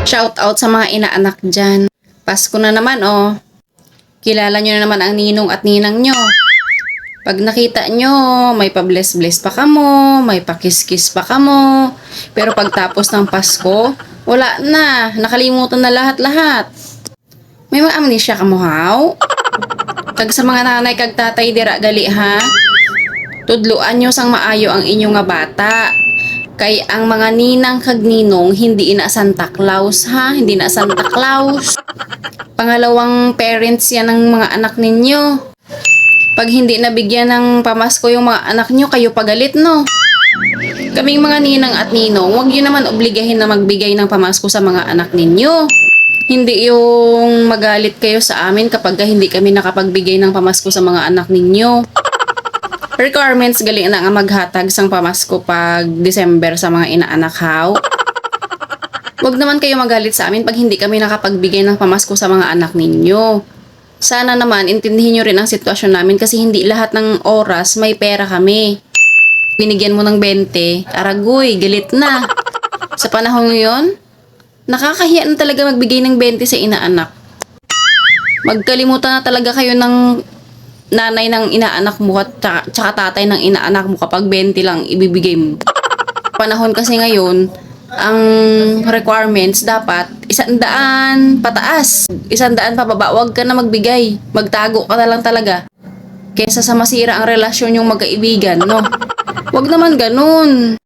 Shout out sa mga inaanak dyan. Pasko na naman oh. Kilala nyo na naman ang ninong at ninang nyo. Pag nakita nyo, may pa-bless-bless pa kamo, may pa-kiss-kiss pa kamo. Pero pagtapos ng Pasko, wala na. Nakalimutan na lahat-lahat. May mga amnesia ka mo, haw? Kag sa mga nanay kag tatay dira gali ha. Tudluan nyo sang maayo ang inyong nga bata. Kay ang mga ninang kag ninong hindi ina Santa Claus ha, hindi na Santa Claus. Pangalawang parents yan ng mga anak ninyo. Pag hindi nabigyan ng pamasko yung mga anak nyo, kayo pagalit no. Kaming mga ninang at ninong, huwag nyo naman obligahin na magbigay ng pamasko sa mga anak ninyo. Hindi yung magalit kayo sa amin kapag hindi kami nakapagbigay ng pamasko sa mga anak ninyo. Requirements galing na nga maghatag sang pamasko pag December sa mga inaanak haw. Huwag naman kayo magalit sa amin pag hindi kami nakapagbigay ng pamasko sa mga anak ninyo. Sana naman intindihin nyo rin ang sitwasyon namin kasi hindi lahat ng oras may pera kami. Binigyan mo ng 20, aragoy, galit na. Sa panahon ngayon, nakakahiya na talaga magbigay ng 20 sa inaanak. Magkalimutan na talaga kayo ng nanay ng inaanak mo at tsaka tatay ng inaanak mo kapag 20 lang ibibigay mo. Panahon kasi ngayon, ang requirements dapat 100 pataas, 100 pababa. Huwag ka na magbigay, magtago ka na lang talaga kaysa sa masira ang relasyon yung magkaibigan, no? Huwag naman ganun.